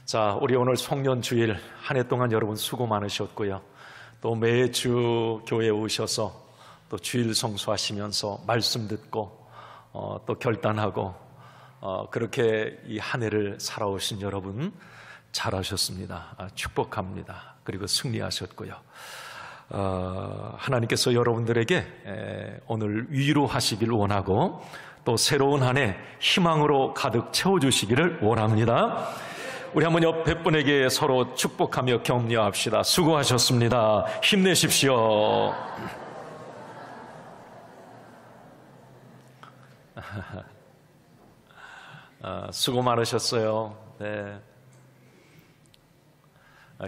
자, 우리 오늘 송년주일 한 해 동안 여러분 수고 많으셨고요. 또 매주 교회에 오셔서 또 주일 성수하시면서 말씀 듣고 또 결단하고 그렇게 이 한 해를 살아오신 여러분 잘하셨습니다. 축복합니다. 그리고 승리하셨고요. 하나님께서 여러분들에게 오늘 위로하시길 원하고 또 새로운 한 해 희망으로 가득 채워주시기를 원합니다. 우리 한번 옆에 분에게 서로 축복하며 격려합시다. 수고하셨습니다. 힘내십시오. 수고 많으셨어요. 네.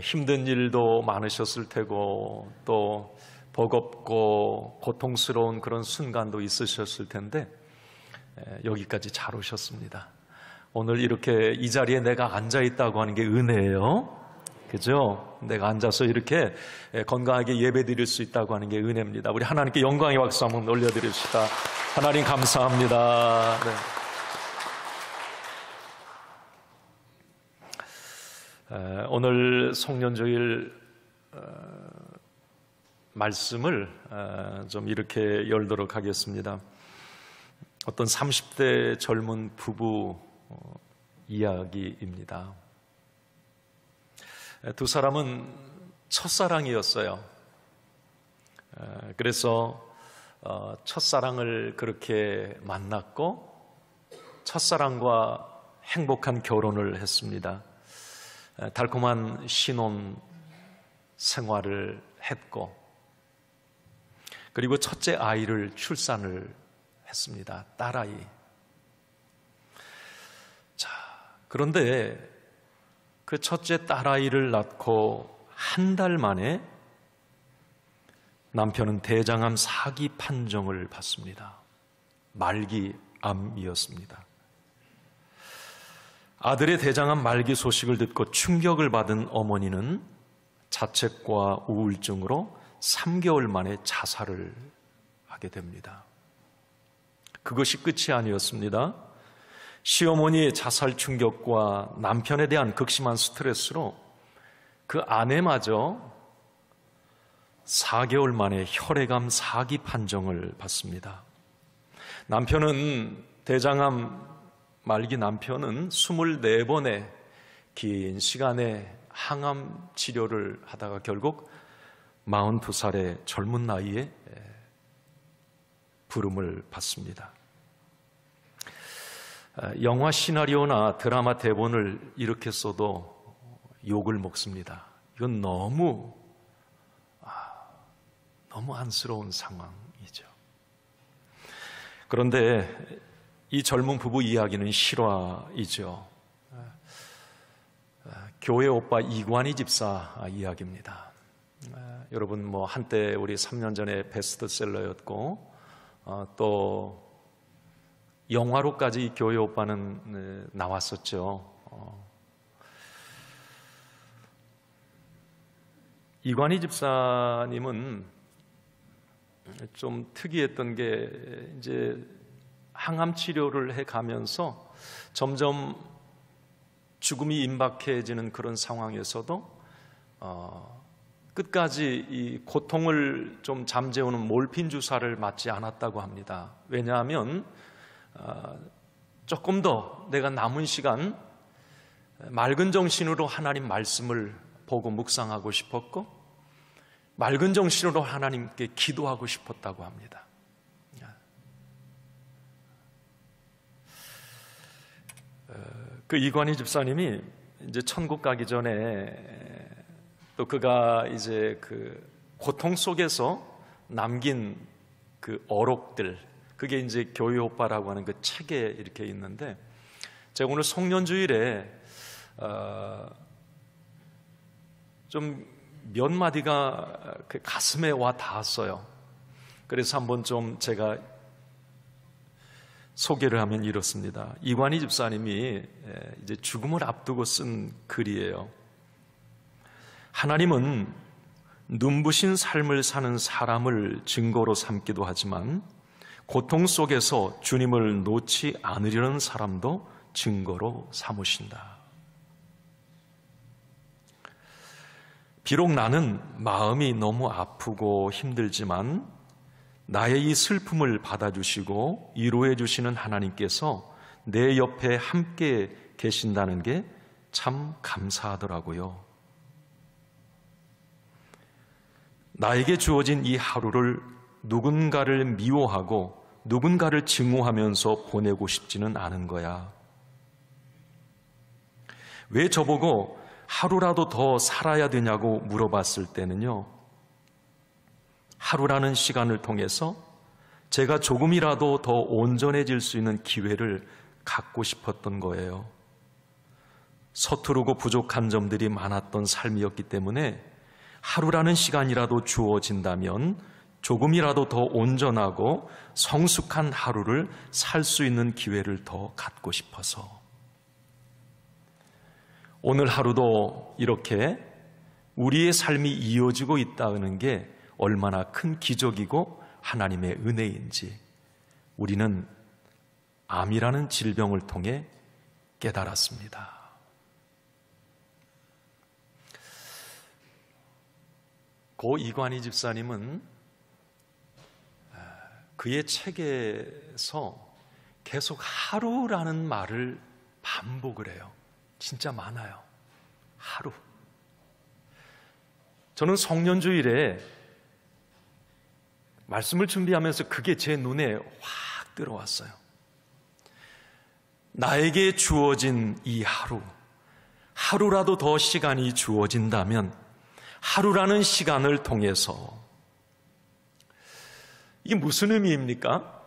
힘든 일도 많으셨을 테고 또 버겁고 고통스러운 그런 순간도 있으셨을 텐데 여기까지 잘 오셨습니다. 오늘 이렇게 이 자리에 내가 앉아있다고 하는 게 은혜예요. 그죠? 내가 앉아서 이렇게 건강하게 예배 드릴 수 있다고 하는 게 은혜입니다. 우리 하나님께 영광의 박수 한번 올려드립시다. 하나님 감사합니다. 네. 오늘 송년주일 말씀을 좀 이렇게 열도록 하겠습니다. 어떤 30대 젊은 부부 이야기입니다. 두 사람은 첫사랑이었어요. 그래서 첫사랑을 그렇게 만났고 첫사랑과 행복한 결혼을 했습니다. 달콤한 신혼 생활을 했고 그리고 첫째 아이를 출산을 했습니다. 딸아이. 자, 그런데 그 첫째 딸아이를 낳고 한 달 만에 남편은 대장암 4기 판정을 받습니다. 말기암이었습니다. 아들의 대장암 말기 소식을 듣고 충격을 받은 어머니는 자책과 우울증으로 3개월 만에 자살을 하게 됩니다. 그것이 끝이 아니었습니다. 시어머니의 자살 충격과 남편에 대한 극심한 스트레스로 그 아내마저 4개월 만에 혈액암 4기 판정을 받습니다. 대장암 말기 남편은 24번의 긴 시간의 항암 치료를 하다가 결국 42살의 젊은 나이에 부름을 받습니다. 영화 시나리오나 드라마 대본을 이렇게 써도 욕을 먹습니다. 이건 너무 안쓰러운 상황이죠. 그런데 이 젊은 부부 이야기는 실화이죠. 교회 오빠 이관희 집사 이야기입니다. 여러분 한때 우리 3년 전에 베스트셀러였고 또 영화로까지 교회 오빠는 나왔었죠. 이관희 집사님은 좀 특이했던 게 이제 항암 치료를 해가면서 점점 죽음이 임박해지는 그런 상황에서도 끝까지 이 고통을 좀 잠재우는 몰핀 주사를 맞지 않았다고 합니다. 왜냐하면 조금 더 내가 남은 시간 맑은 정신으로 하나님 말씀을 보고 묵상하고 싶었고 맑은 정신으로 하나님께 기도하고 싶었다고 합니다. 그 이관희 집사님이 이제 천국 가기 전에 또 그가 이제 그 고통 속에서 남긴 그 어록들, 그게 이제 교회 오빠라고 하는 그 책에 이렇게 있는데 제가 오늘 송년주일에 좀 몇 마디가 그 가슴에 와 닿았어요. 그래서 한번 좀 제가 소개를 하면 이렇습니다. 이관희 집사님이 이제 죽음을 앞두고 쓴 글이에요. 하나님은 눈부신 삶을 사는 사람을 증거로 삼기도 하지만 고통 속에서 주님을 놓지 않으려는 사람도 증거로 삼으신다. 비록 나는 마음이 너무 아프고 힘들지만 나의 이 슬픔을 받아주시고 위로해 주시는 하나님께서 내 옆에 함께 계신다는 게 참 감사하더라고요. 나에게 주어진 이 하루를 누군가를 미워하고 누군가를 증오하면서 보내고 싶지는 않은 거야. 왜 저보고 하루라도 더 살아야 되냐고 물어봤을 때는요, 하루라는 시간을 통해서 제가 조금이라도 더 온전해질 수 있는 기회를 갖고 싶었던 거예요. 서투르고 부족한 점들이 많았던 삶이었기 때문에 하루라는 시간이라도 주어진다면 조금이라도 더 온전하고 성숙한 하루를 살 수 있는 기회를 더 갖고 싶어서 오늘 하루도 이렇게 우리의 삶이 이어지고 있다는 게 얼마나 큰 기적이고 하나님의 은혜인지 우리는 암이라는 질병을 통해 깨달았습니다. 고 이관희 집사님은 그의 책에서 계속 하루라는 말을 반복을 해요. 진짜 많아요. 하루. 저는 성년주일에 말씀을 준비하면서 그게 제 눈에 확 들어왔어요. 나에게 주어진 이 하루, 하루라도 더 시간이 주어진다면 하루라는 시간을 통해서 이게 무슨 의미입니까?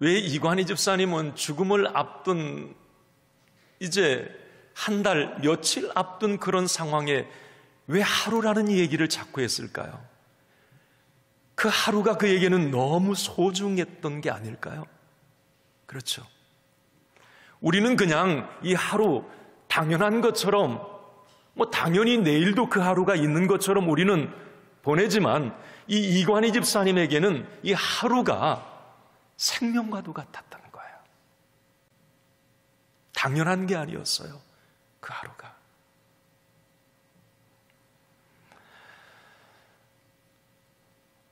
왜 이관희 집사님은 죽음을 앞둔 이제 한 달, 며칠 앞둔 그런 상황에 왜 하루라는 얘기를 자꾸 했을까요? 그 하루가 그에게는 너무 소중했던 게 아닐까요? 그렇죠. 우리는 그냥 이 하루 당연한 것처럼 당연히 내일도 그 하루가 있는 것처럼 우리는 보내지만 이 이관희 집사님에게는 이 하루가 생명과도 같았다는 거예요. 당연한 게 아니었어요. 그 하루가.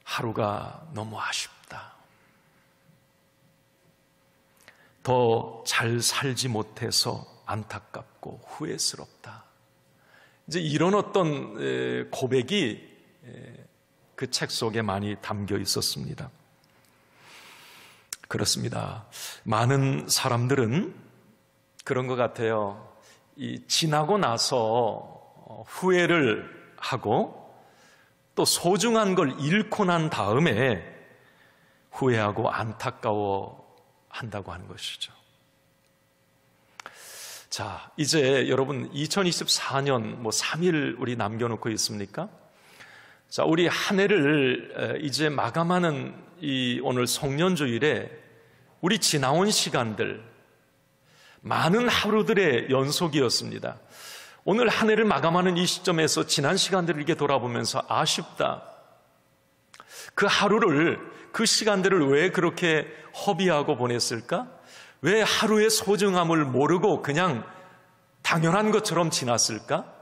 하루가 너무 아쉽다. 더 잘 살지 못해서 안타깝고 후회스럽다. 이제 이런 어떤 고백이 그 책 속에 많이 담겨 있었습니다. 그렇습니다. 많은 사람들은 그런 것 같아요. 지나고 나서 후회를 하고 또 소중한 걸 잃고 난 다음에 후회하고 안타까워 한다고 하는 것이죠. 자, 이제 여러분 2024년 3일 우리 남겨놓고 있습니까? 자, 우리 한 해를 이제 마감하는 이 오늘 성년주일에 우리 지나온 시간들 많은 하루들의 연속이었습니다. 오늘 한 해를 마감하는 이 시점에서 지난 시간들을 이렇게 돌아보면서 아쉽다. 그 하루를, 그 시간들을 왜 그렇게 허비하고 보냈을까? 왜 하루의 소중함을 모르고 그냥 당연한 것처럼 지났을까?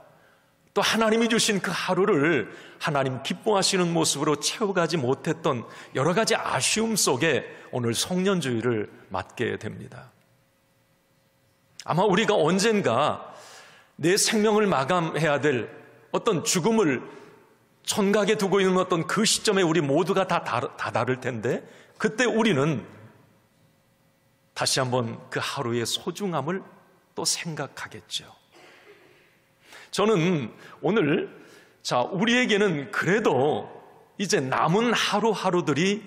또 하나님이 주신 그 하루를 하나님 기뻐하시는 모습으로 채워가지 못했던 여러 가지 아쉬움 속에 오늘 성년주일을 맞게 됩니다. 아마 우리가 언젠가 내 생명을 마감해야 될 어떤 죽음을 천각에 두고 있는 어떤 그 시점에 우리 모두가 다 다를 텐데 그때 우리는 다시 한번 그 하루의 소중함을 또 생각하겠죠. 저는 오늘 우리에게는 그래도 이제 남은 하루하루들이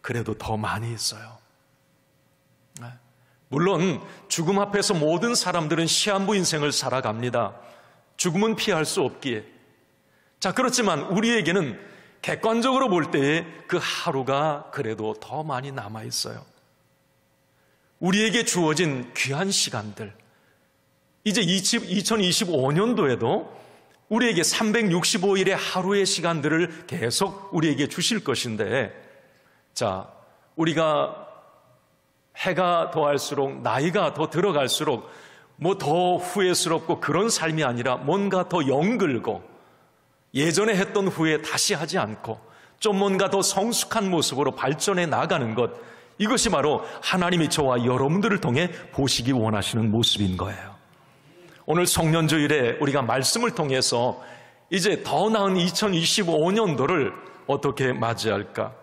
그래도 더 많이 있어요. 물론 죽음 앞에서 모든 사람들은 시한부 인생을 살아갑니다. 죽음은 피할 수 없기에. 그렇지만 우리에게는 객관적으로 볼 때에 그 하루가 그래도 더 많이 남아 있어요. 우리에게 주어진 귀한 시간들, 이제 2025년도에도 우리에게 365일의 하루의 시간들을 계속 우리에게 주실 것인데, 우리가 해가 더할수록 나이가 더 들어갈수록 더 후회스럽고 그런 삶이 아니라 뭔가 더 영글고 예전에 했던 후에 다시 하지 않고 좀 뭔가 더 성숙한 모습으로 발전해 나가는 것, 이것이 바로 하나님이 저와 여러분들을 통해 보시기 원하시는 모습인 거예요. 오늘 성년주일에 우리가 말씀을 통해서 이제 더 나은 2025년도를 어떻게 맞이할까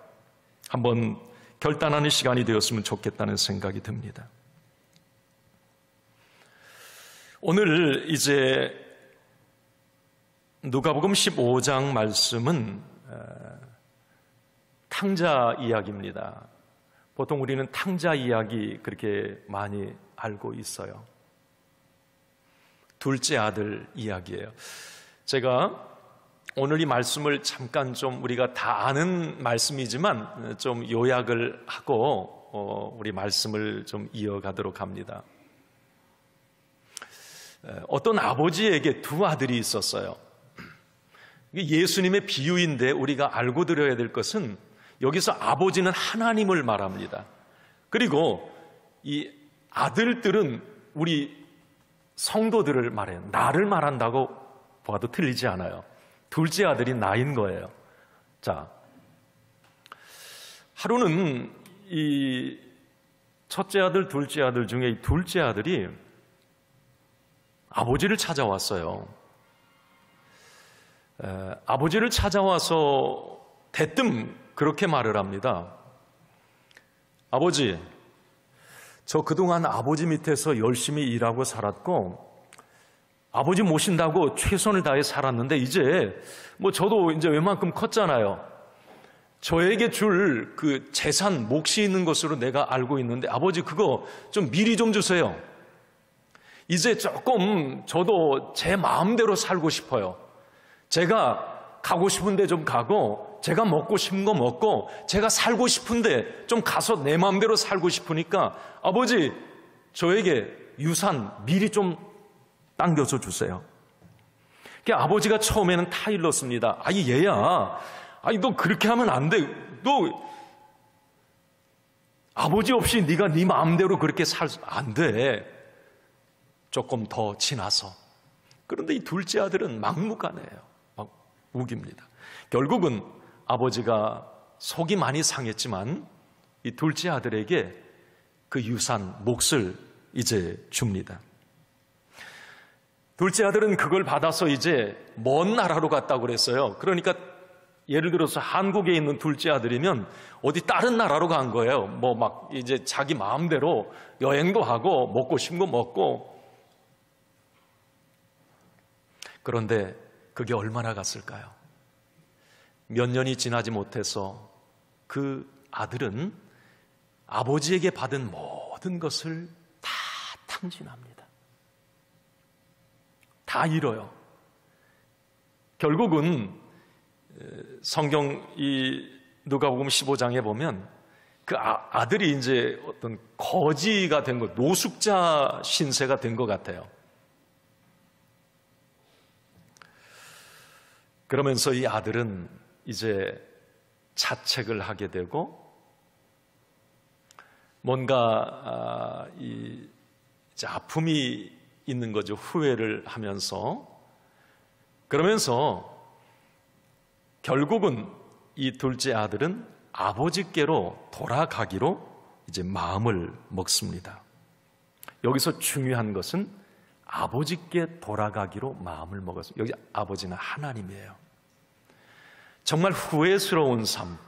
한번 결단하는 시간이 되었으면 좋겠다는 생각이 듭니다. 오늘 이제 누가복음 15장 말씀은 탕자 이야기입니다. 보통 우리는 탕자 이야기 그렇게 많이 알고 있어요. 둘째 아들 이야기예요. 제가 오늘 이 말씀을 잠깐 좀 우리가 다 아는 말씀이지만 좀 요약을 하고 우리 말씀을 좀 이어가도록 합니다. 어떤 아버지에게 두 아들이 있었어요. 예수님의 비유인데 우리가 알고 들어야 될 것은 여기서 아버지는 하나님을 말합니다. 그리고 이 아들들은 우리 성도들을 말해요. 나를 말한다고 봐도 틀리지 않아요. 둘째 아들이 나인 거예요. 자, 하루는 이 첫째 아들, 둘째 아들 중에 이 둘째 아들이 아버지를 찾아왔어요. 아버지를 찾아와서 대뜸 그렇게 말을 합니다. 아버지, 저 그동안 아버지 밑에서 열심히 일하고 살았고 아버지 모신다고 최선을 다해 살았는데 이제 저도 이제 웬만큼 컸잖아요. 저에게 줄 그 재산, 몫이 있는 것으로 내가 알고 있는데 아버지 그거 좀 미리 좀 주세요. 이제 조금 저도 제 마음대로 살고 싶어요. 제가 가고 싶은데 좀 가고 제가 먹고 싶은 거 먹고 제가 살고 싶은데 좀 가서 내 마음대로 살고 싶으니까 아버지 저에게 유산 미리 좀 당겨서 주세요. 아버지가 처음에는 타일렀습니다. 아이 얘야, 아니 너 그렇게 하면 안 돼. 너 아버지 없이 네가 네 마음대로 그렇게 살 안 돼. 조금 더 지나서. 그런데 이 둘째 아들은 막무가내예요. 막 우깁니다. 결국은 아버지가 속이 많이 상했지만 이 둘째 아들에게 그 유산, 몫을 이제 줍니다. 둘째 아들은 그걸 받아서 이제 먼 나라로 갔다고 그랬어요. 그러니까 예를 들어서 한국에 있는 둘째 아들이면 어디 다른 나라로 간 거예요. 막 이제 자기 마음대로 여행도 하고 먹고 싶은 거 먹고. 그런데 그게 얼마나 갔을까요? 몇 년이 지나지 못해서 그 아들은 아버지에게 받은 모든 것을 다 탕진합니다. 다 잃어요. 결국은 성경 이 누가복음 15장에 보면 그 아들이 이제 어떤 거지가 된 것, 노숙자 신세가 된 것 같아요. 그러면서 이 아들은 이제 자책을 하게 되고 뭔가 이제 아픔이 있는 거죠. 후회를 하면서. 그러면서 결국은 이 둘째 아들은 아버지께로 돌아가기로 이제 마음을 먹습니다. 여기서 중요한 것은 아버지께 돌아가기로 마음을 먹었습니다. 여기 아버지는 하나님이에요. 정말 후회스러운 삶,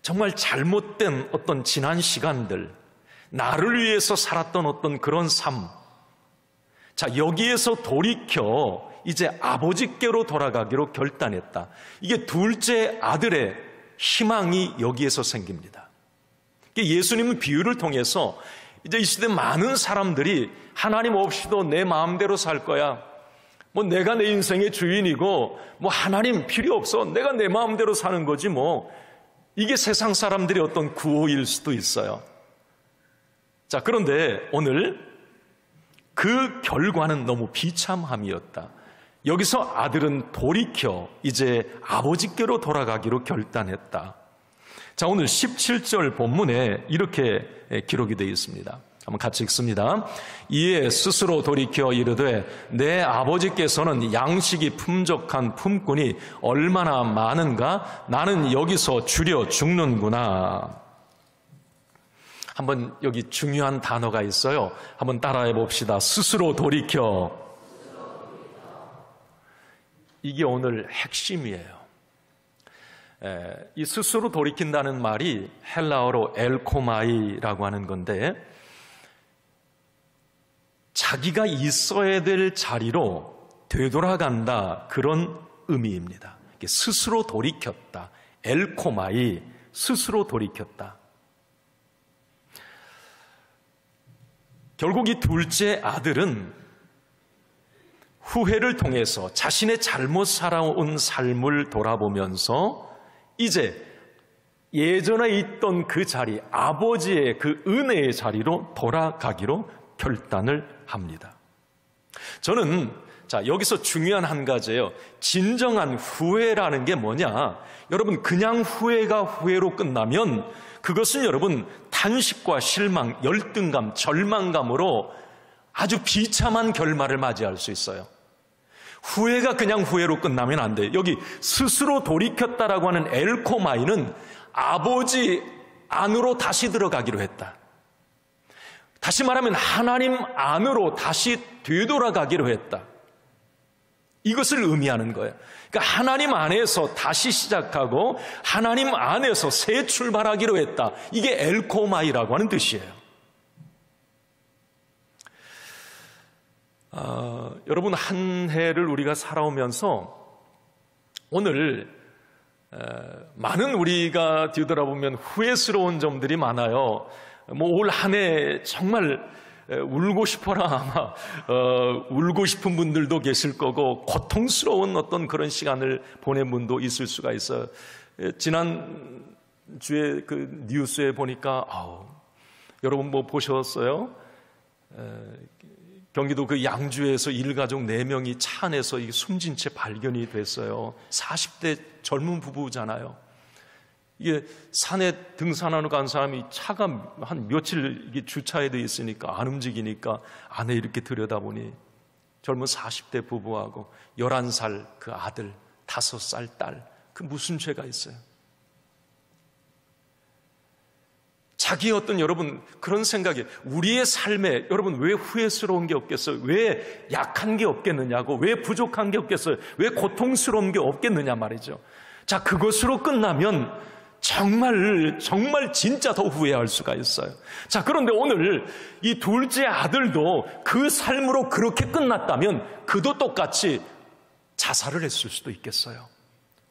정말 잘못된 어떤 지난 시간들, 나를 위해서 살았던 어떤 그런 삶, 자, 여기에서 돌이켜 이제 아버지께로 돌아가기로 결단했다. 이게 둘째 아들의 희망이 여기에서 생깁니다. 예수님은 비유를 통해서 이제 이 시대 많은 사람들이 하나님 없이도 내 마음대로 살 거야. 내가 내 인생의 주인이고 하나님 필요 없어. 내가 내 마음대로 사는 거지 이게 세상 사람들의 어떤 구호일 수도 있어요. 자, 그런데 오늘 그 결과는 너무 비참함이었다. 여기서 아들은 돌이켜 이제 아버지께로 돌아가기로 결단했다. 자, 오늘 17절 본문에 이렇게 기록이 되어 있습니다. 한번 같이 읽습니다. 이에 스스로 돌이켜 이르되 내 아버지께서는 양식이 풍족한 품꾼이 얼마나 많은가? 나는 여기서 주려 죽는구나. 한번 여기 중요한 단어가 있어요. 한번 따라해 봅시다. 스스로 돌이켜. 이게 오늘 핵심이에요. 이 스스로 돌이킨다는 말이 헬라어로 엘코마이라고 하는 건데, 자기가 있어야 될 자리로 되돌아간다, 그런 의미입니다. 스스로 돌이켰다. 엘코마이, 스스로 돌이켰다. 결국 이 둘째 아들은 후회를 통해서 자신의 잘못 살아온 삶을 돌아보면서 이제 예전에 있던 그 자리, 아버지의 그 은혜의 자리로 돌아가기로 결단을 합니다. 저는 여기서 중요한 한 가지예요. 진정한 후회라는 게 뭐냐? 여러분, 그냥 후회가 후회로 끝나면 그것은 여러분 탄식과 실망, 열등감, 절망감으로 아주 비참한 결말을 맞이할 수 있어요. 후회가 그냥 후회로 끝나면 안 돼요. 여기 스스로 돌이켰다라고 하는 엘코마이는 아버지 안으로 다시 들어가기로 했다. 다시 말하면 하나님 안으로 다시 되돌아가기로 했다. 이것을 의미하는 거예요. 그러니까 하나님 안에서 다시 시작하고 하나님 안에서 새 출발하기로 했다. 이게 엘코마이라고 하는 뜻이에요. 여러분, 한 해를 우리가 살아오면서 오늘 많은 우리가 뒤돌아보면 후회스러운 점들이 많아요. 올 한 해 정말 울고 싶어라 아마 울고 싶은 분들도 계실 거고, 고통스러운 어떤 그런 시간을 보낸 분도 있을 수가 있어요. 지난 주에 그 뉴스에 보니까 여러분 뭐 보셨어요? 경기도 그 양주에서 일가족 4명이 차 안에서 숨진 채 발견이 됐어요. 40대 젊은 부부잖아요. 이게 산에 등산하러 간 사람이 차가 한 며칠 이게 주차해 돼 있으니까 안 움직이니까 안에 이렇게 들여다보니 젊은 40대 부부하고 11살 그 아들, 5살 딸, 그 무슨 죄가 있어요? 자기 어떤 여러분 그런 생각이, 우리의 삶에 여러분 왜 후회스러운 게 없겠어요? 왜 약한 게 없겠느냐고, 왜 부족한 게 없겠어요? 왜 고통스러운 게 없겠느냐 말이죠. 자, 그것으로 끝나면 정말 진짜 더 후회할 수가 있어요. 자, 그런데 오늘 이 둘째 아들도 그 삶으로 그렇게 끝났다면 그도 똑같이 자살을 했을 수도 있겠어요.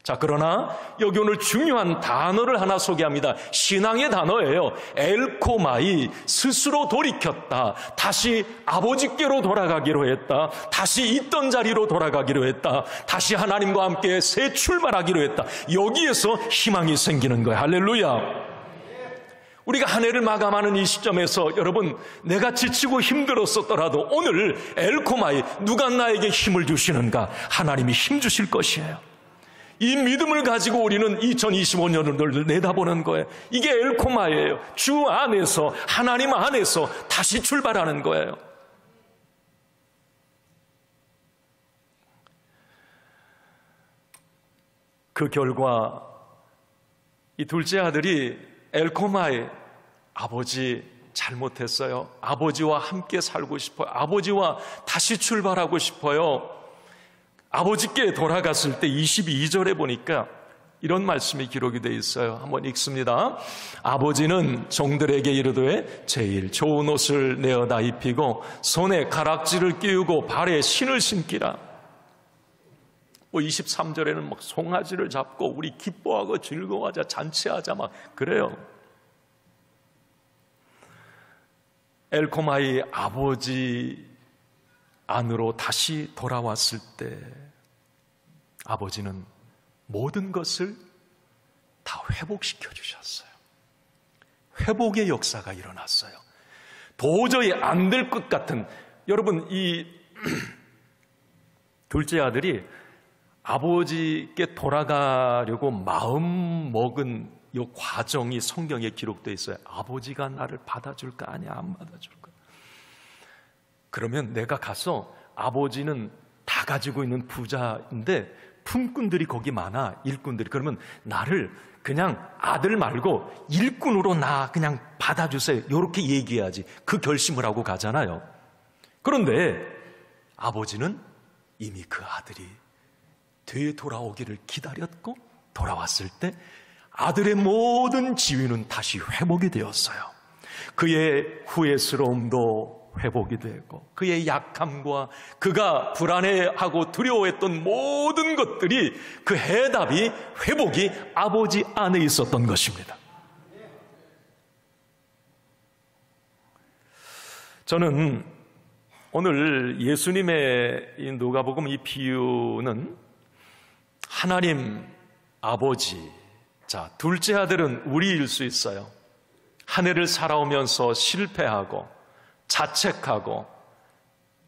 자, 그러나 여기 오늘 중요한 단어를 하나 소개합니다. 신앙의 단어예요. 엘코마이, 스스로 돌이켰다. 다시 아버지께로 돌아가기로 했다. 다시 있던 자리로 돌아가기로 했다. 다시 하나님과 함께 새 출발하기로 했다. 여기에서 희망이 생기는 거예요. 할렐루야. 우리가 한 해를 마감하는 이 시점에서 여러분, 내가 지치고 힘들었었더라도 오늘 엘코마이, 누가 나에게 힘을 주시는가? 하나님이 힘 주실 것이에요. 이 믿음을 가지고 우리는 2025년을 내다보는 거예요. 이게 엘코마예요. 주 안에서, 하나님 안에서 다시 출발하는 거예요. 그 결과 이 둘째 아들이 엘코마이, 아버지 잘못했어요. 아버지와 함께 살고 싶어요. 아버지와 다시 출발하고 싶어요. 아버지께 돌아갔을 때 22절에 보니까 이런 말씀이 기록이 되어 있어요. 한번 읽습니다. 아버지는 종들에게 이르되 제일 좋은 옷을 내어다 입히고 손에 가락지를 끼우고 발에 신을 신기라. 23절에는 막 송아지를 잡고 우리 기뻐하고 즐거워하자, 잔치하자 막 그래요. 엘코마이 아버지 안으로 다시 돌아왔을 때 아버지는 모든 것을 다 회복시켜 주셨어요. 회복의 역사가 일어났어요. 도저히 안 될 것 같은, 여러분 이 둘째 아들이 아버지께 돌아가려고 마음 먹은 이 과정이 성경에 기록되어 있어요. 아버지가 나를 받아줄까 아니 안 받아줄까? 그러면 내가 가서, 아버지는 다 가지고 있는 부자인데 품꾼들이 거기 많아, 일꾼들이. 그러면 나를 그냥 아들 말고 일꾼으로 나 그냥 받아주세요, 이렇게 얘기해야지. 그 결심을 하고 가잖아요. 그런데 아버지는 이미 그 아들이 되돌아오기를 기다렸고, 돌아왔을 때 아들의 모든 지위는 다시 회복이 되었어요. 그의 후회스러움도 회복이 되고, 그의 약함과 그가 불안해하고 두려워했던 모든 것들이, 그 해답이, 회복이 아버지 안에 있었던 것입니다. 저는 오늘 예수님의 이 누가복음 이 비유는 하나님 아버지, 자, 둘째 아들은 우리일 수 있어요. 한 해를 살아오면서 실패하고 자책하고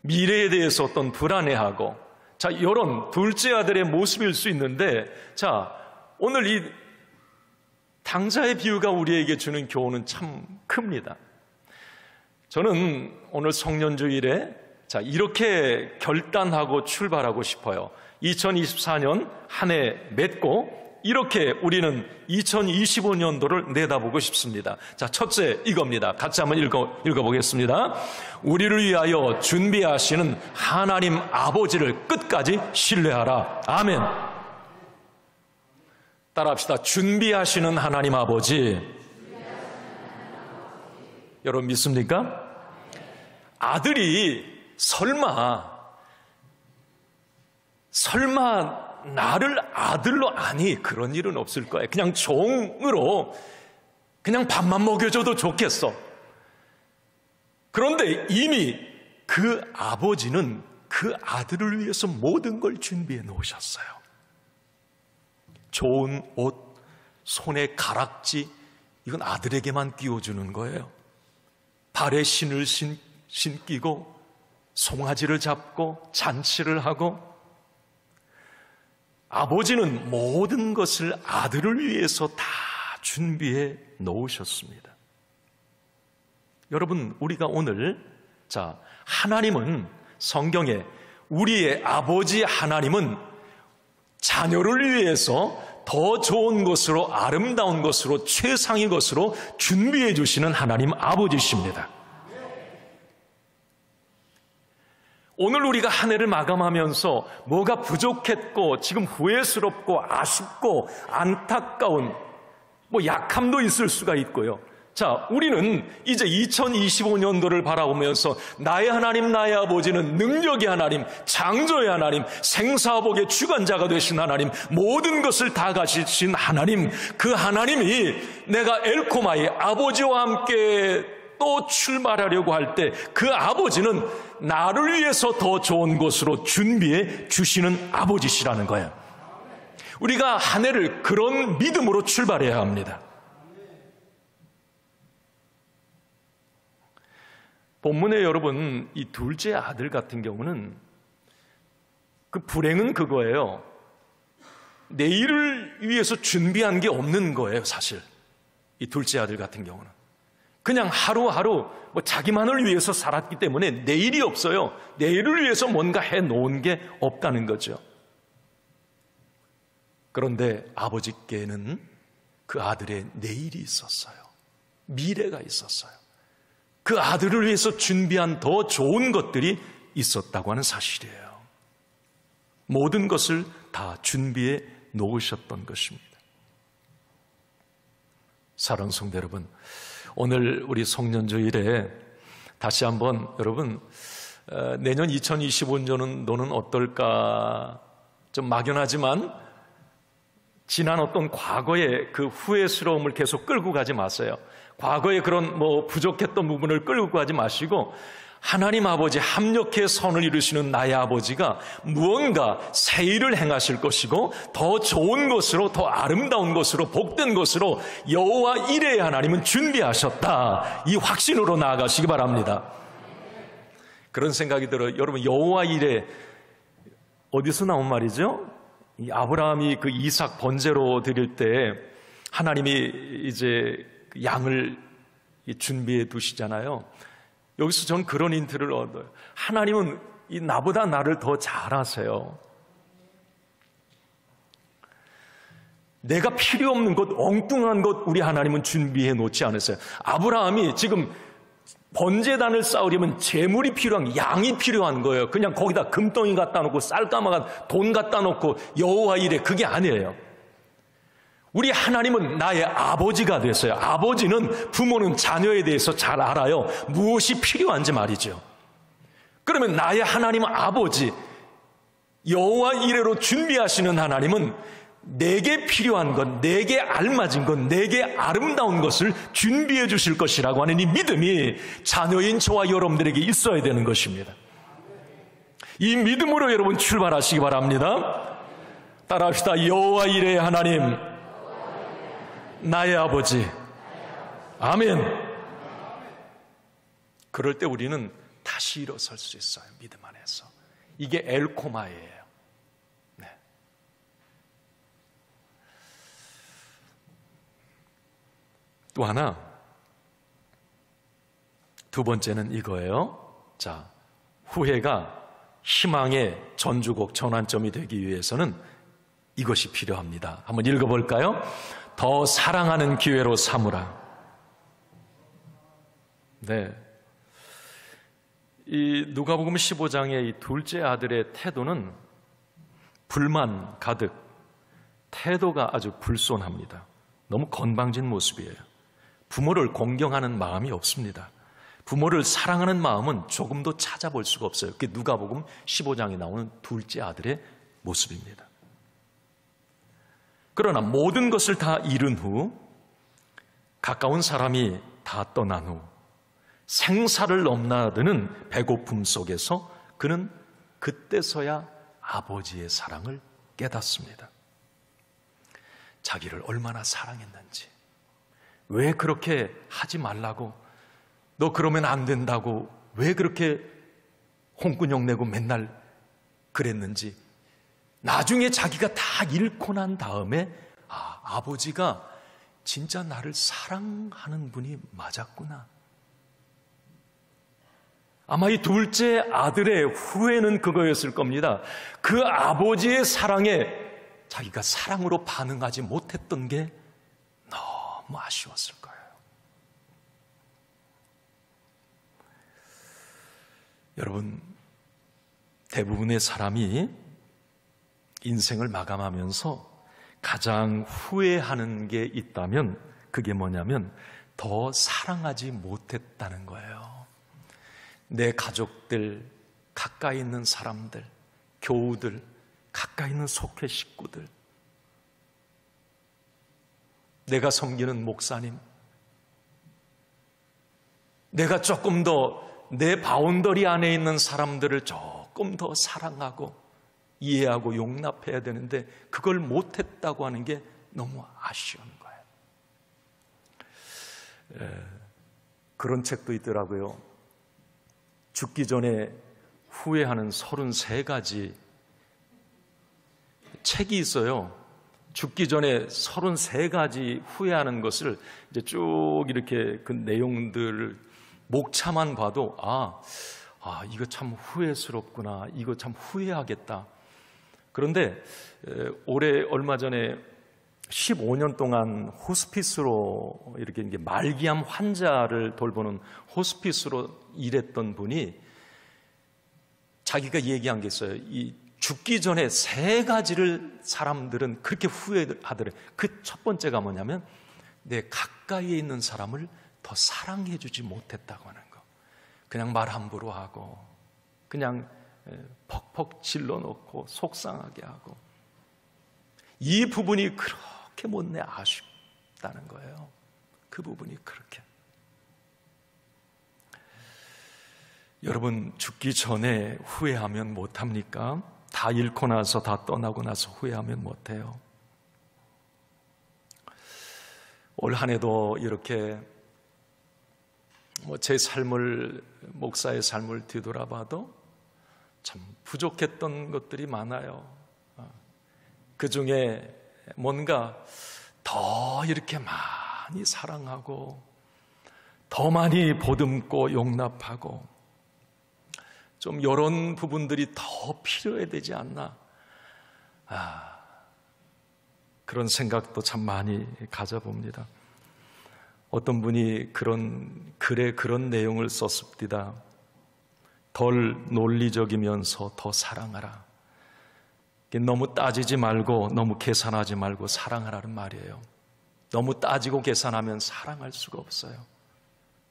미래에 대해서 어떤 불안해하고, 자, 이런 둘째 아들의 모습일 수 있는데, 자, 오늘 이 당자의 비유가 우리에게 주는 교훈은 참 큽니다. 저는 오늘 성년주일에 자, 이렇게 결단하고 출발하고 싶어요. 2024년 한 해 맺고 이렇게 우리는 2025년도를 내다보고 싶습니다. 자, 첫째 이겁니다. 같이 한번 읽어보겠습니다. 우리를 위하여 준비하시는 하나님 아버지를 끝까지 신뢰하라. 아멘. 따라합시다. 준비하시는 하나님 아버지. 여러분 믿습니까? 아들이 설마 나를 아들로, 아니, 그런 일은 없을 거야. 그냥 종으로 그냥 밥만 먹여줘도 좋겠어. 그런데 이미 그 아버지는 그 아들을 위해서 모든 걸 준비해 놓으셨어요. 좋은 옷, 손에 가락지, 이건 아들에게만 끼워주는 거예요. 발에 신을 신기고 송아지를 잡고 잔치를 하고, 아버지는 모든 것을 아들을 위해서 다 준비해 놓으셨습니다. 여러분, 우리가 오늘, 자, 하나님은 성경에 우리의 아버지 하나님은 자녀를 위해서 더 좋은 것으로, 아름다운 것으로, 최상의 것으로 준비해 주시는 하나님 아버지십니다. 오늘 우리가 한 해를 마감하면서 뭐가 부족했고 지금 후회스럽고 아쉽고 안타까운 약함도 있을 수가 있고요. 자, 우리는 이제 2025년도를 바라보면서 나의 하나님, 나의 아버지는 능력의 하나님, 창조의 하나님, 생사복의 주관자가 되신 하나님, 모든 것을 다 가지신 하나님, 그 하나님이 내가 엘코마의 아버지와 함께 또 출발하려고 할 때 그 아버지는 나를 위해서 더 좋은 곳으로 준비해 주시는 아버지시라는 거예요. 우리가 한 해를 그런 믿음으로 출발해야 합니다. 본문에 여러분, 이 둘째 아들 같은 경우는 그 불행은 그거예요. 내일을 위해서 준비한 게 없는 거예요, 사실. 이 둘째 아들 같은 경우는 그냥 하루하루 자기만을 위해서 살았기 때문에 내일이 없어요. 내일을 위해서 뭔가 해놓은 게 없다는 거죠. 그런데 아버지께는 그 아들의 내일이 있었어요. 미래가 있었어요. 그 아들을 위해서 준비한 더 좋은 것들이 있었다고 하는 사실이에요. 모든 것을 다 준비해 놓으셨던 것입니다. 사랑하는 성도 여러분, 오늘 우리 성년주일에 다시 한번 여러분, 내년 2025년도는 어떨까, 좀 막연하지만 지난 어떤 과거의 그 후회스러움을 계속 끌고 가지 마세요. 과거의 그런 부족했던 부분을 끌고 가지 마시고, 하나님 아버지 합력해 선을 이루시는 나의 아버지가 무언가 새 일을 행하실 것이고 더 좋은 것으로, 더 아름다운 것으로, 복된 것으로 여호와 이레의 하나님은 준비하셨다, 이 확신으로 나아가시기 바랍니다. 그런 생각이 들어요. 여러분, 여호와 이레 어디서 나온 말이죠? 이 아브라함이 그 이삭 번제로 드릴 때 하나님이 이제 양을 준비해 두시잖아요. 여기서 전 그런 힌트를 얻어요. 하나님은 나보다 나를 더 잘 아세요. 내가 필요 없는 것, 엉뚱한 것 우리 하나님은 준비해 놓지 않았어요. 아브라함이 지금 번제단을 쌓으려면 재물이 필요한, 양이 필요한 거예요. 그냥 거기다 금덩이 갖다 놓고 쌀가마가 돈 갖다 놓고 여호와 이래, 그게 아니에요. 우리 하나님은 나의 아버지가 됐어요. 아버지는, 부모는 자녀에 대해서 잘 알아요. 무엇이 필요한지 말이죠. 그러면 나의 하나님은 아버지, 여호와 이래로 준비하시는 하나님은 내게 필요한 것, 내게 알맞은 것, 내게 아름다운 것을 준비해 주실 것이라고 하는 이 믿음이 자녀인 저와 여러분들에게 있어야 되는 것입니다. 이 믿음으로 여러분 출발하시기 바랍니다. 따라합시다. 여호와 이레의 하나님, 나의 아버지. 아멘. 그럴 때 우리는 다시 일어설 수 있어요. 믿음 안에서. 이게 엘코마예요. 네. 또 하나, 두 번째는 이거예요. 자, 후회가 희망의 전주곡 전환점이 되기 위해서는 이것이 필요합니다. 한번 읽어볼까요? 더 사랑하는 기회로 삼으라. 네. 이 누가복음 15장의 이 둘째 아들의 태도는 불만 가득, 태도가 아주 불손합니다. 너무 건방진 모습이에요. 부모를 공경하는 마음이 없습니다. 부모를 사랑하는 마음은 조금도 찾아볼 수가 없어요. 그게 누가복음 15장에 나오는 둘째 아들의 모습입니다. 그러나 모든 것을 다 잃은 후, 가까운 사람이 다 떠난 후, 생사를 넘나드는 배고픔 속에서 그는 그때서야 아버지의 사랑을 깨닫습니다. 자기를 얼마나 사랑했는지, 왜 그렇게 하지 말라고, 너 그러면 안 된다고 왜 그렇게 홍군형 내고 맨날 그랬는지, 나중에 자기가 다 잃고 난 다음에 아버지가 진짜 나를 사랑하는 분이 맞았구나. 아마 이 둘째 아들의 후회는 그거였을 겁니다. 그 아버지의 사랑에 자기가 사랑으로 반응하지 못했던 게 너무 아쉬웠을 거예요. 여러분, 대부분의 사람이 인생을 마감하면서 가장 후회하는 게 있다면 그게 뭐냐면 더 사랑하지 못했다는 거예요. 내 가족들, 가까이 있는 사람들, 교우들, 가까이 있는 속회 식구들, 내가 섬기는 목사님, 내가 조금 더 내 바운더리 안에 있는 사람들을 조금 더 사랑하고 이해하고 용납해야 되는데 그걸 못했다고 하는 게 너무 아쉬운 거예요. 그런 책도 있더라고요. 죽기 전에 후회하는 33가지 책이 있어요. 죽기 전에 33가지 후회하는 것을 이제 쭉 이렇게 그 내용들을 목차만 봐도 이거 참 후회스럽구나, 이거 참 후회하겠다. 그런데 올해 얼마 전에 15년 동안 호스피스로 이렇게 말기암 환자를 돌보는 호스피스로 일했던 분이 자기가 얘기한 게 있어요. 이 죽기 전에 3가지를 사람들은 그렇게 후회하더래요. 그 첫 번째가 뭐냐면 내 가까이에 있는 사람을 더 사랑해 주지 못했다고 하는 거. 그냥 말 함부로 하고 그냥 퍽퍽 질러놓고 속상하게 하고, 이 부분이 그렇게 못내 아쉽다는 거예요. 그 부분이 그렇게. 여러분, 죽기 전에 후회하면 못합니까? 다 잃고 나서, 다 떠나고 나서 후회하면 못해요. 올 한 해도 이렇게 제 삶을, 목사의 삶을 뒤돌아봐도 참 부족했던 것들이 많아요. 그 중에 뭔가 더 더 이렇게 많이 사랑하고 더 많이 보듬고 용납하고 좀 이런 부분들이 더 필요해야 되지 않나. 그런 생각도 참 많이 가져봅니다. 어떤 분이 그런 글에 그런 내용을 썼습니다. 덜 논리적이면서 더 사랑하라. 너무 따지지 말고 너무 계산하지 말고 사랑하라는 말이에요. 너무 따지고 계산하면 사랑할 수가 없어요.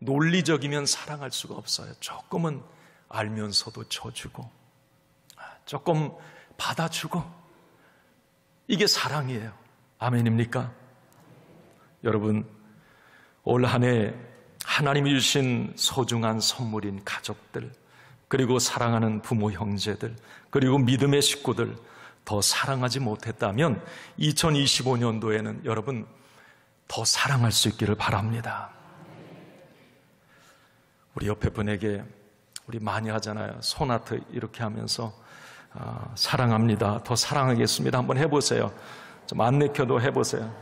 논리적이면 사랑할 수가 없어요. 조금은 알면서도 줘주고 조금 받아주고 이게 사랑이에요. 아멘입니까? 여러분, 올 한 해 하나님이 주신 소중한 선물인 가족들, 그리고 사랑하는 부모 형제들, 그리고 믿음의 식구들 더 사랑하지 못했다면 2025년도에는 여러분 더 사랑할 수 있기를 바랍니다. 우리 옆에 분에게, 우리 많이 하잖아요. 손아트 이렇게 하면서 사랑합니다, 더 사랑하겠습니다 한번 해보세요. 좀 안 내켜도 해보세요.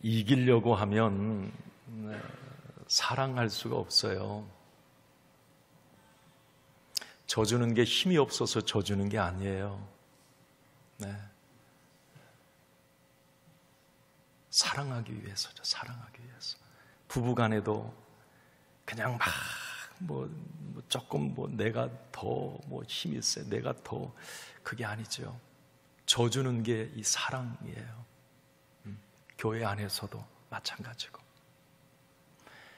이기려고 하면 사랑할 수가 없어요. 져주는 게 힘이 없어서 져주는 게 아니에요. 사랑하기 위해서죠. 사랑하기 위해서. 부부간에도 그냥 막 조금 내가 더 힘이 세, 내가 더, 그게 아니죠. 져주는 게 이 사랑이에요. 교회 안에서도 마찬가지고.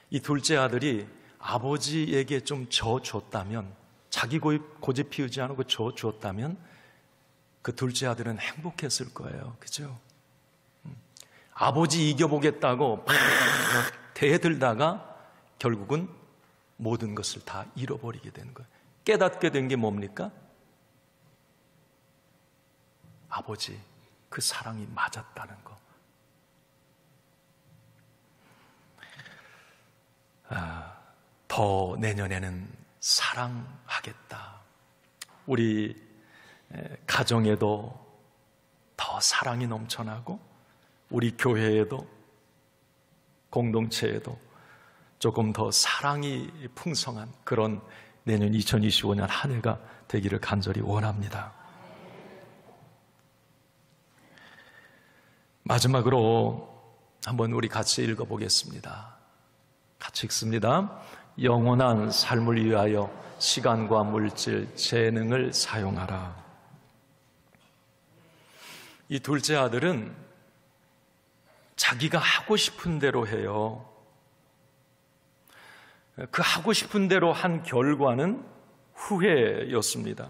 이 둘째 아들이 아버지에게 좀 져줬다면, 자기 고집 피우지 않고 져줬다면 그 둘째 아들은 행복했을 거예요. 그죠? 아버지 이겨보겠다고 막 대들다가 결국은 모든 것을 다 잃어버리게 된 거예요. 깨닫게 된 게 뭡니까? 아버지, 그 사랑이 맞았다는 거. 더 내년에는 사랑하겠다. 우리 가정에도 더 사랑이 넘쳐나고, 우리 교회에도, 공동체에도 조금 더 사랑이 풍성한 그런 내년 2025년 한 해가 되기를 간절히 원합니다. 마지막으로 한번 우리 같이 읽어보겠습니다. 같이 읽습니다. 영원한 삶을 위하여 시간과 물질, 재능을 사용하라. 이 둘째 아들은 자기가 하고 싶은 대로 해요. 그 하고 싶은 대로 한 결과는 후회였습니다.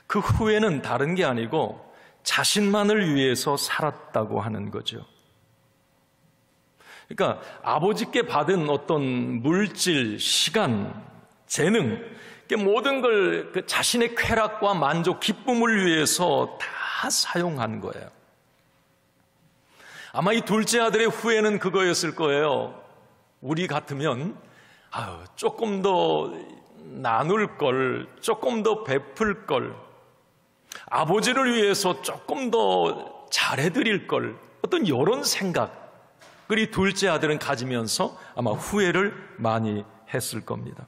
그 후회는 다른 게 아니고 자신만을 위해서 살았다고 하는 거죠. 그러니까 아버지께 받은 어떤 물질, 시간, 재능, 모든 걸 그 자신의 쾌락과 만족, 기쁨을 위해서 다 사용한 거예요. 아마 이 둘째 아들의 후회는 그거였을 거예요. 우리 같으면 조금 더 나눌 걸, 조금 더 베풀 걸, 아버지를 위해서 조금 더 잘해드릴 걸, 어떤 이런 생각을 이 둘째 아들은 가지면서 아마 후회를 많이 했을 겁니다.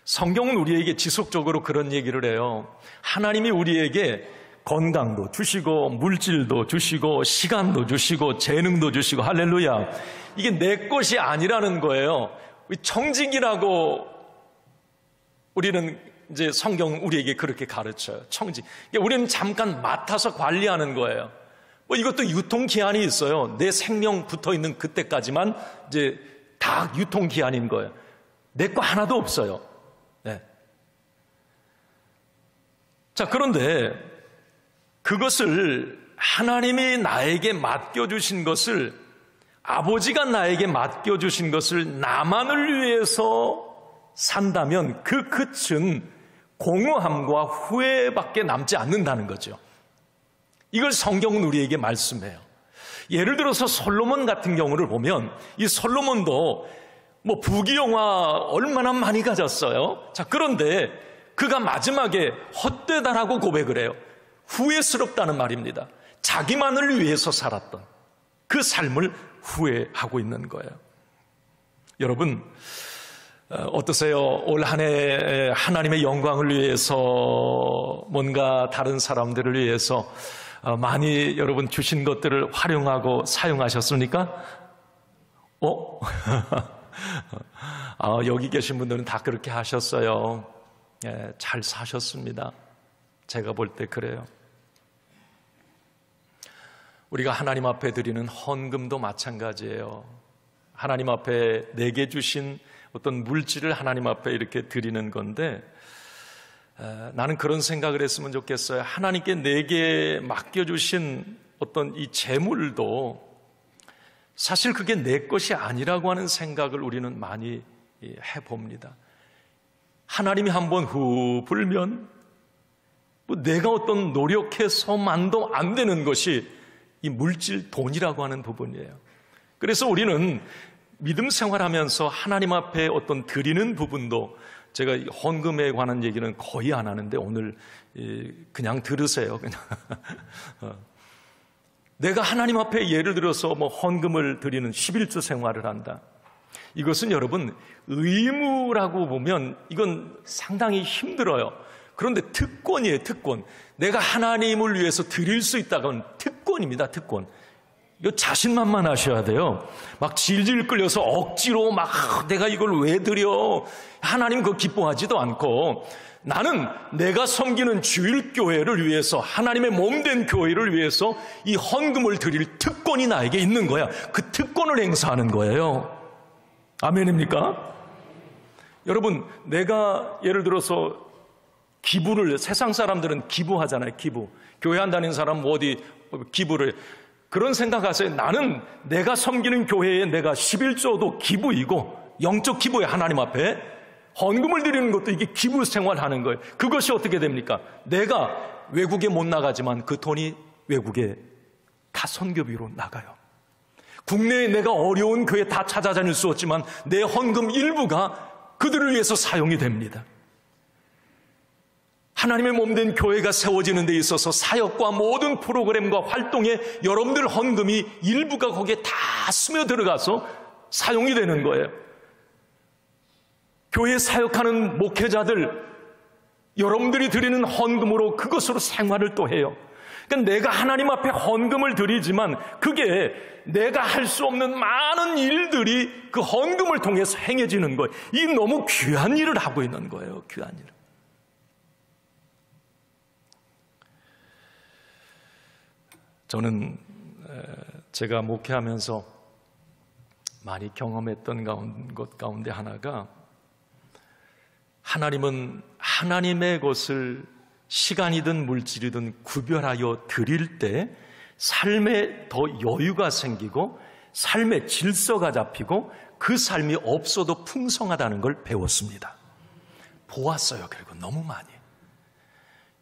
성경은 우리에게 지속적으로 그런 얘기를 해요. 하나님이 우리에게 건강도 주시고 물질도 주시고 시간도 주시고 재능도 주시고, 할렐루야. 이게 내 것이 아니라는 거예요. 청직이라고 우리는 이제 성경 우리에게 그렇게 가르쳐요. 청직. 우리는 잠깐 맡아서 관리하는 거예요. 이것도 유통기한이 있어요. 내 생명 붙어 있는 그때까지만 이제 다 유통기한인 거예요. 내 거 하나도 없어요. 네. 자, 그런데 그것을 하나님이 나에게 맡겨주신 것을, 아버지가 나에게 맡겨주신 것을 나만을 위해서 산다면 그 끝은 공허함과 후회밖에 남지 않는다는 거죠. 이걸 성경은 우리에게 말씀해요. 예를 들어서 솔로몬 같은 경우를 보면 이 솔로몬도 뭐 부귀영화 얼마나 많이 가졌어요. 자, 그런데 그가 마지막에 헛되다라고 고백을 해요. 후회스럽다는 말입니다. 자기만을 위해서 살았던 그 삶을 후회하고 있는 거예요. 여러분, 어떠세요? 올 한 해 하나님의 영광을 위해서 뭔가 다른 사람들을 위해서 많이 여러분 주신 것들을 활용하고 사용하셨습니까? 여기 계신 분들은 다 그렇게 하셨어요. 예, 잘 사셨습니다. 제가 볼 때 그래요. 우리가 하나님 앞에 드리는 헌금도 마찬가지예요. 하나님 앞에 내게 주신 어떤 물질을 하나님 앞에 이렇게 드리는 건데, 나는 그런 생각을 했으면 좋겠어요. 하나님께 내게 맡겨주신 어떤 이 재물도 사실 그게 내 것이 아니라고 하는 생각을 우리는 많이 해봅니다. 하나님이 한번 후 불면 내가 어떤 노력해서만도 안 되는 것이 이 물질 돈이라고 하는 부분이에요. 그래서 우리는 믿음 생활하면서 하나님 앞에 어떤 드리는 부분도, 제가 헌금에 관한 얘기는 거의 안 하는데 오늘 그냥 들으세요. 그냥 내가 하나님 앞에 예를 들어서 뭐 헌금을 드리는 11조 생활을 한다. 이것은 여러분 의무라고 보면 이건 상당히 힘들어요. 그런데 특권이에요, 특권. 내가 하나님을 위해서 드릴 수 있다건 특권입니다, 특권. 이거 자신만만하셔야 돼요. 막 질질 끌려서 억지로 막 내가 이걸 왜 드려? 하나님 그거 기뻐하지도 않고, 나는 내가 섬기는 주일교회를 위해서, 하나님의 몸된 교회를 위해서 이 헌금을 드릴 특권이 나에게 있는 거야. 그 특권을 행사하는 거예요. 아멘입니까? 여러분, 내가 예를 들어서 기부를, 세상 사람들은 기부하잖아요. 기부. 교회 안 다니는 사람 뭐 어디 기부를, 그런 생각하세요. 나는 내가 섬기는 교회에 내가 11조도 기부이고, 영적 기부에 하나님 앞에 헌금을 드리는 것도 이게 기부 생활하는 거예요. 그것이 어떻게 됩니까? 내가 외국에 못 나가지만 그 돈이 외국에 다 선교비로 나가요. 국내에 내가 어려운 교회 다 찾아다닐 수 없지만 내 헌금 일부가 그들을 위해서 사용이 됩니다. 하나님의 몸된 교회가 세워지는 데 있어서 사역과 모든 프로그램과 활동에 여러분들 헌금이 일부가 거기에 다 스며들어가서 사용이 되는 거예요. 교회 사역하는 목회자들, 여러분들이 드리는 헌금으로 그것으로 생활을 또 해요. 그러니까 내가 하나님 앞에 헌금을 드리지만 그게 내가 할 수 없는 많은 일들이 그 헌금을 통해서 행해지는 거예요. 이 너무 귀한 일을 하고 있는 거예요. 귀한 일. 저는 제가 목회하면서 많이 경험했던 것 가운데 하나가, 하나님은 하나님의 것을 시간이든 물질이든 구별하여 드릴 때 삶에 더 여유가 생기고 삶의 질서가 잡히고 그 삶이 없어도 풍성하다는 걸 배웠습니다. 보았어요. 그리고 너무 많이.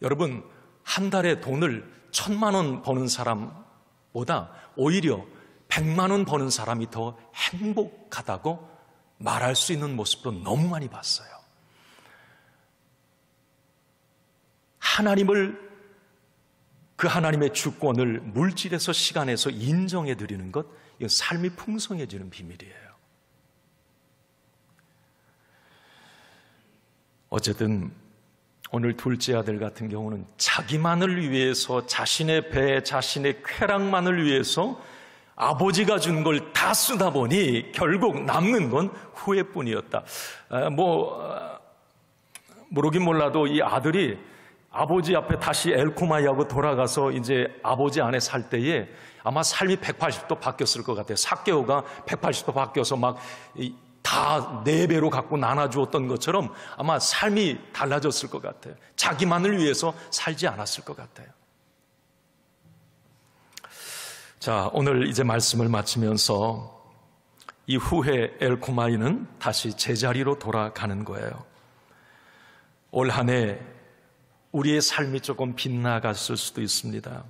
여러분, 한 달에 돈을 1,000만 원 버는 사람보다 오히려 100만 원 버는 사람이 더 행복하다고 말할 수 있는 모습도 너무 많이 봤어요. 하나님을, 그 하나님의 주권을 물질에서 시간에서 인정해 드리는 것, 이건 삶이 풍성해지는 비밀이에요. 어쨌든 오늘 둘째 아들 같은 경우는 자기만을 위해서, 자신의 배, 자신의 쾌락만을 위해서 아버지가 준 걸 다 쓰다 보니 결국 남는 건 후회뿐이었다. 모르긴 몰라도 이 아들이 아버지 앞에 다시 엘코마이하고 돌아가서 이제 아버지 안에 살 때에 아마 삶이 180도 바뀌었을 것 같아요. 삭개오가 180도 바뀌어서 막 다 4배로 갖고 나눠주었던 것처럼 아마 삶이 달라졌을 것 같아요. 자기만을 위해서 살지 않았을 것 같아요. 자, 오늘 이제 말씀을 마치면서 이후에 엘코마이는 다시 제자리로 돌아가는 거예요. 올 한 해 우리의 삶이 조금 빗나갔을 수도 있습니다.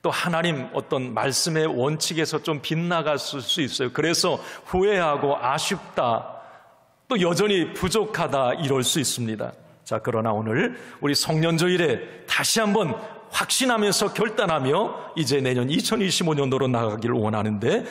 또 하나님 어떤 말씀의 원칙에서 좀 빗나갔을 수 있어요. 그래서 후회하고 아쉽다, 또 여전히 부족하다 이럴 수 있습니다. 자, 그러나 오늘 우리 성년주일에 다시 한번 확신하면서 결단하며 이제 내년 2025년도로 나가기를 원하는데,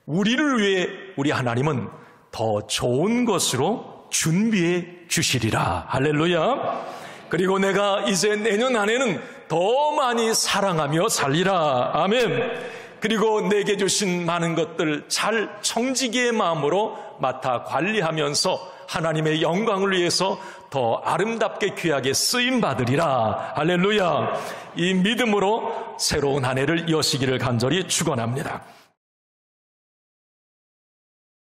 우리를 위해 우리 하나님은 더 좋은 것으로 준비해 주시리라. 할렐루야. 그리고 내가 이제 내년 안에는 더 많이 사랑하며 살리라. 아멘. 그리고 내게 주신 많은 것들 잘 청지기의 마음으로 맡아 관리하면서 하나님의 영광을 위해서 더 아름답게 귀하게 쓰임받으리라. 할렐루야. 이 믿음으로 새로운 한 해를 여시기를 간절히 축원합니다.